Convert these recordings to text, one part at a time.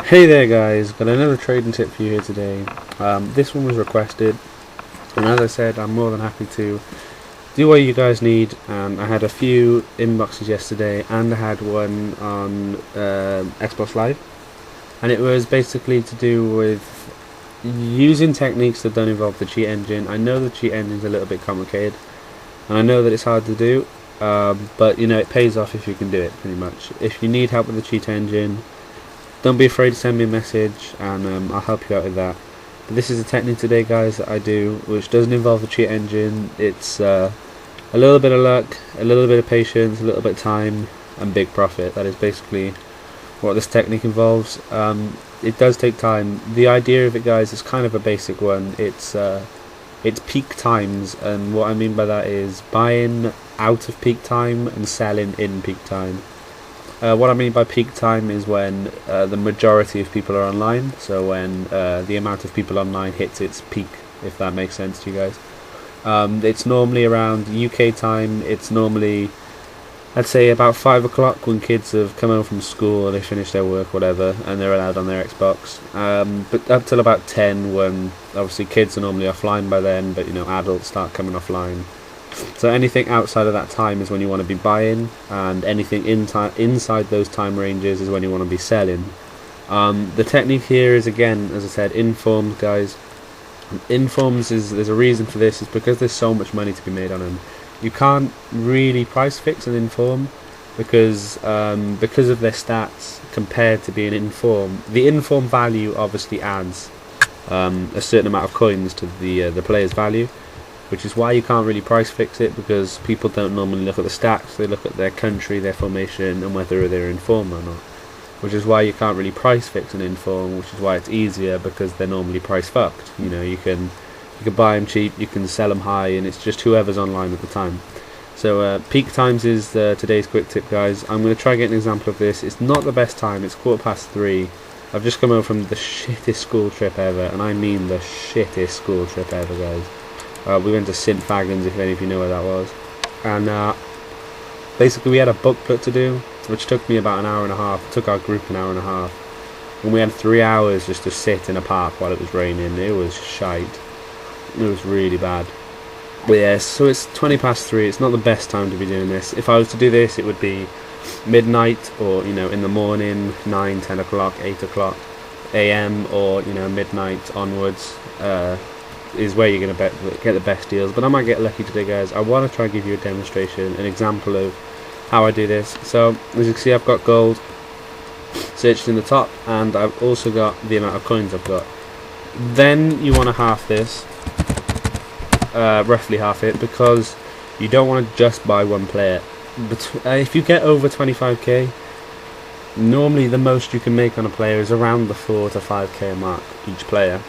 Hey there guys, got another trading tip for you here today. This one was requested, and as I said, I'm more than happy to do what you guys need. I had a few inboxes yesterday, and I had one on Xbox Live, and it was basically to do with using techniques that don't involve the cheat engine. I know the cheat engine is a little bit complicated, and I know that it's hard to do, but you know, it pays off if you can do it, pretty much. If you need help with the cheat engine, don't be afraid to send me a message, and I'll help you out with that. But this is a technique today, guys, that I do, which doesn't involve the cheat engine. It's a little bit of luck, a little bit of patience, a little bit of time, and big profit. That is basically what this technique involves. It does take time. The idea of it, guys, is kind of a basic one. It's peak times, and what I mean by that is buying out of peak time and selling in peak time. What I mean by peak time is when the majority of people are online, so when the amount of people online hits its peak, if that makes sense to you guys. It's normally around UK time. It's normally, I'd say, about 5 o'clock when kids have come home from school, they finish their work, whatever, and they're allowed on their Xbox. But up till about 10, when obviously kids are normally offline by then, but you know, adults start coming offline. So anything outside of that time is when you want to be buying, and anything inside those time ranges is when you want to be selling. The technique here is, again, as I said, informs, guys. Informs there's a reason for this. It's because there's so much money to be made on them. You can't really price fix an inform because of their stats compared to being inform. The inform value obviously adds a certain amount of coins to the player's value, which is why you can't really price fix it, because people don't normally look at the stats. They look at their country, their formation, and whether they're inform or not, which is why you can't really price fix an inform, which is why it's easier, because they're normally price fucked. You know, you can buy them cheap, you can sell them high, and it's just whoever's online at the time. So peak times is today's quick tip, guys. I'm going to try and get an example of this. It's not the best time, it's 3:15. I've just come home from the shittest school trip ever, and I mean the shittest school trip ever, guys. We went to St. Fagans, if any of you know where that was, and basically we had a booklet to do, which took me about an hour and a half. It took our group an hour and a half, and we had 3 hours just to sit in a park while it was raining. It was shite. It was really bad. But yeah, so it's 3:20. It's not the best time to be doing this. If I was to do this, it would be midnight, or you know, in the morning, 9, 10 o'clock, 8 o'clock AM, or you know, midnight onwards. Is where you're going to get the best deals. But I might get lucky today, guys. I want to try and give you a demonstration, an example of how I do this. So as you can see, I've got gold searched in the top, and I've also got the amount of coins I've got. Then you want to half this, roughly half it, because you don't want to just buy one player. But if you get over 25k, normally the most you can make on a player is around the 4 to 5k mark each player.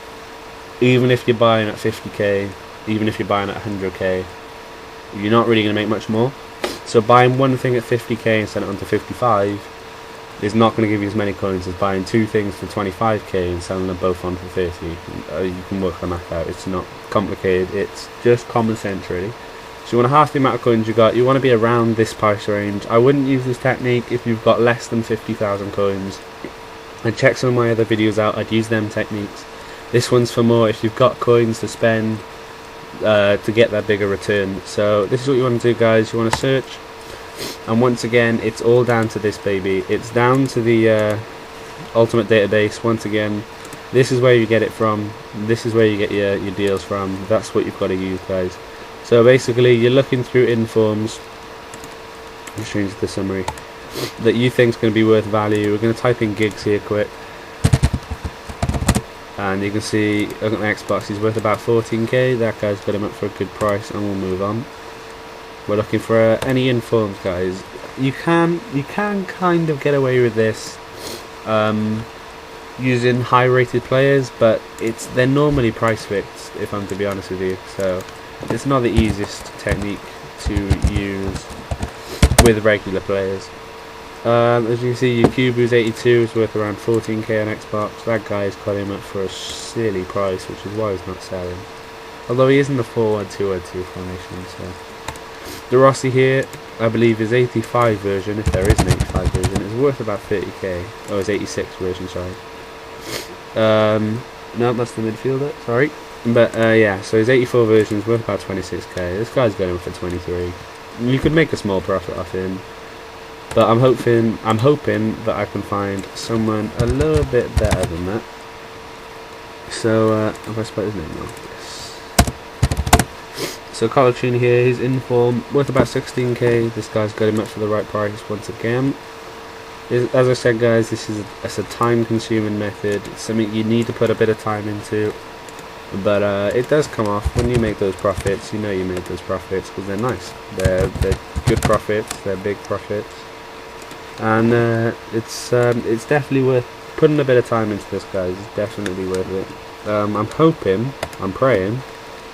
Even if you're buying at 50k, even if you're buying at 100k, you're not really going to make much more. So buying one thing at 50k and selling it on to 55 is not going to give you as many coins as buying two things for 25k and selling them both on for 30. You can work the math out. It's not complicated, it's just common sense, really. So you want to half the amount of coins you got. You want to be around this price range. I wouldn't use this technique if you've got less than 50,000 coins. And check some of my other videos out, I'd use them techniques. This one's for more if you've got coins to spend to get that bigger return. So this is what you want to do, guys. You want to search, and once again, it's all down to this, baby. It's down to the ultimate database. Once again, this is where you get it from. This is where you get your deals from. That's what you've got to use, guys. So basically, you're looking through informs. Just change the summary that you think is going to be worth value. We're going to type in gigs here quick. And you can see, look at my Xbox, he's worth about 14k. That guy's got him up for a good price, and we'll move on. We're looking for any informs, guys. You can kind of get away with this using high-rated players, but they're normally price fixed, if I'm to be honest with you. So it's not the easiest technique to use with regular players. As you can see, Yukubu's 82 is worth around 14k on Xbox. That guy's got him up for a silly price, which is why he's not selling. Although he is in the 4-1-2-1-2 formation, so. The Rossi here, I believe, is 85 version, if there is an 85 version. It's worth about 30k. Oh, it's 86 version, sorry. No, that's the midfielder, sorry. But yeah, so his 84 version is worth about 26k. This guy's going for 23. You could make a small profit off him, but I'm hoping that I can find someone a little bit better than that. So have I spelled his name wrong? Yes. So Colaccini here, he's in form, worth about 16k. This guy's got him up for the right price once again. As I said, guys, it's a time-consuming method. It's something you need to put a bit of time into, but it does come off when you make those profits. You know you made those profits because they're nice. They're good profits. They're big profits, and it's definitely worth putting a bit of time into this, guys. It's definitely worth it. I'm praying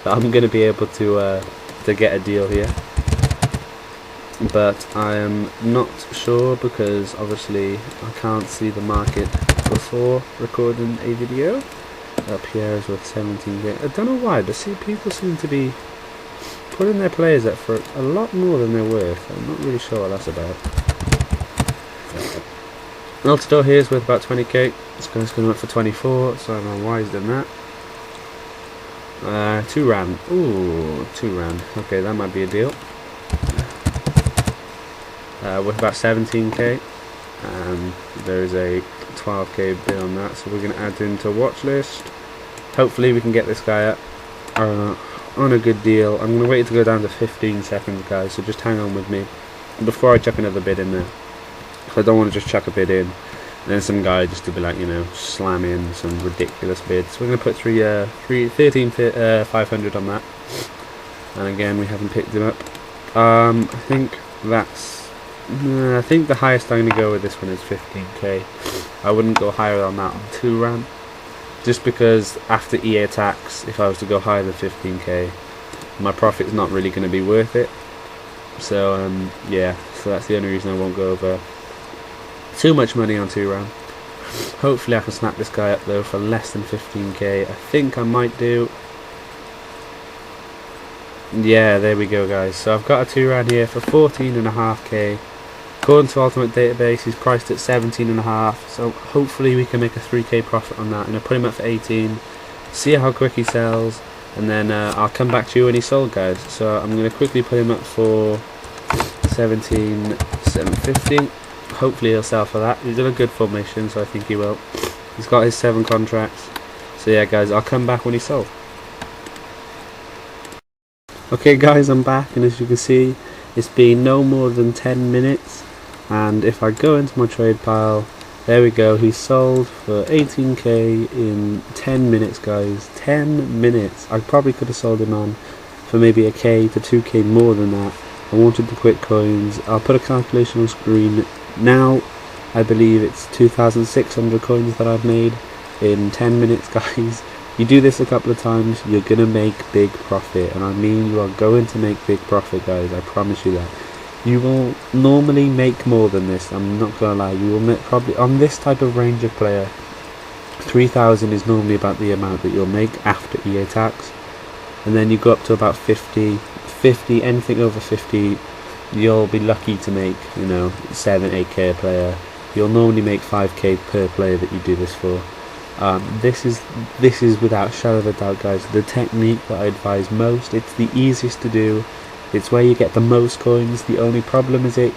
that I'm going to be able to get a deal here. But I am not sure because obviously I can't see the market before recording a video. Pierre is worth 17k. I don't know why, but see, people seem to be putting their players up for a lot more than they're worth. I'm not really sure what that's about. Altidore here is worth about 20k. This guy's going up for 24, so I don't know why he's done that. 2 rand. Ooh, 2 rand. Okay, that might be a deal. With about 17k, and there is a 12k bid on that, so we're going to add into watch list. Hopefully we can get this guy up on a good deal. I'm going to wait to go down to 15 seconds, guys, so just hang on with me before I chuck another bid in there. I don't want to just chuck a bid in and then some guy just to be like, you know, slam in some ridiculous bids. So we're going to put 13,500 on that, and again we haven't picked him up. I think the highest I'm going to go with this one is 15k. I wouldn't go higher on that on 2 rand, just because after EA tax, if I was to go higher than 15k, my profit's not really going to be worth it. So yeah, so that's the only reason I won't go over too much money on 2 rand. Hopefully I can snap this guy up though for less than 15k. I think I might do. Yeah, there we go, guys. So I've got a 2 rand here for 14.5k. According to Ultimate Database, he's priced at 17.5, so hopefully we can make a 3k profit on that, and I'll put him up for 18, see how quick he sells, and then I'll come back to you when he's sold, guys. So I'm going to quickly put him up for 17,750. Hopefully he'll sell for that. He's in a good formation, so I think he will. He's got his 7 contracts. So yeah, guys, I'll come back when he's sold. Okay, guys, I'm back, and as you can see, it's been no more than 10 minutes. And if I go into my trade pile, there we go, he's sold for 18k in 10 minutes, guys. 10 minutes. I probably could have sold him on for maybe a k to 2k more than that. I wanted the quick coins. I'll put a calculation on screen now. I believe it's 2,600 coins that I've made in 10 minutes, guys. You do this a couple of times, you're going to make big profit. And I mean, you are going to make big profit, guys. I promise you that. You will normally make more than this, I'm not gonna lie. You will make probably, on this type of range of player, 3,000 is normally about the amount that you'll make after EA tax, and then you go up to about 50, anything over 50, you'll be lucky to make, you know, 7-8k a player. You'll normally make 5k per player that you do this for. This is without a shadow of a doubt, guys, the technique that I advise most. It's the easiest to do. It's where you get the most coins. The only problem with it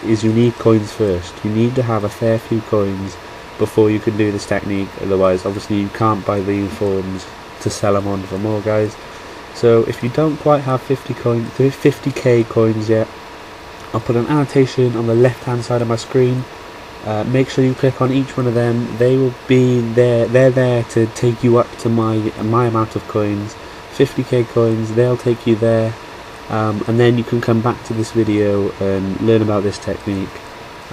is you need coins first. You need to have a fair few coins before you can do this technique. Otherwise, obviously, you can't buy the uniforms to sell them on for more, guys. So if you don't quite have 50k coins yet, I'll put an annotation on the left-hand side of my screen. Make sure you click on each one of them. They will be there. They're there to take you up to my amount of coins. 50k coins. They'll take you there. And then you can come back to this video and learn about this technique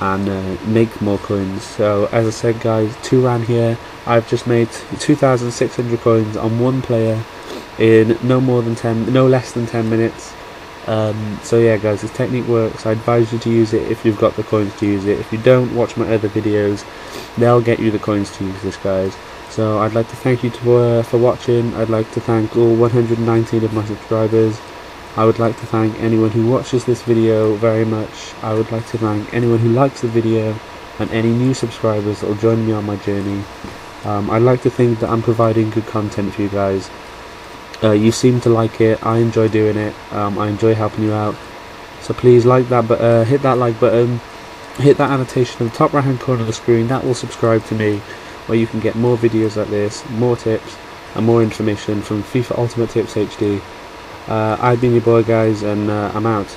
and make more coins. So as I said, guys, 2 rand here. I've just made 2,600 coins on one player in no less than 10 minutes. So yeah, guys, this technique works. I advise you to use it if you've got the coins to use it. If you don't, watch my other videos. They'll get you the coins to use this, guys. So I'd like to thank you for watching. I'd like to thank all 119 of my subscribers. I would like to thank anyone who watches this video very much. I would like to thank anyone who likes the video and any new subscribers that will join me on my journey. I'd like to think that I'm providing good content for you guys. You seem to like it. I enjoy doing it. I enjoy helping you out. So please like that, but hit that like button, hit that annotation in the top right hand corner of the screen. That will subscribe to me, where you can get more videos like this, more tips and more information from FIFA Ultimate Tips HD. I've been your boy, guys, and I'm out.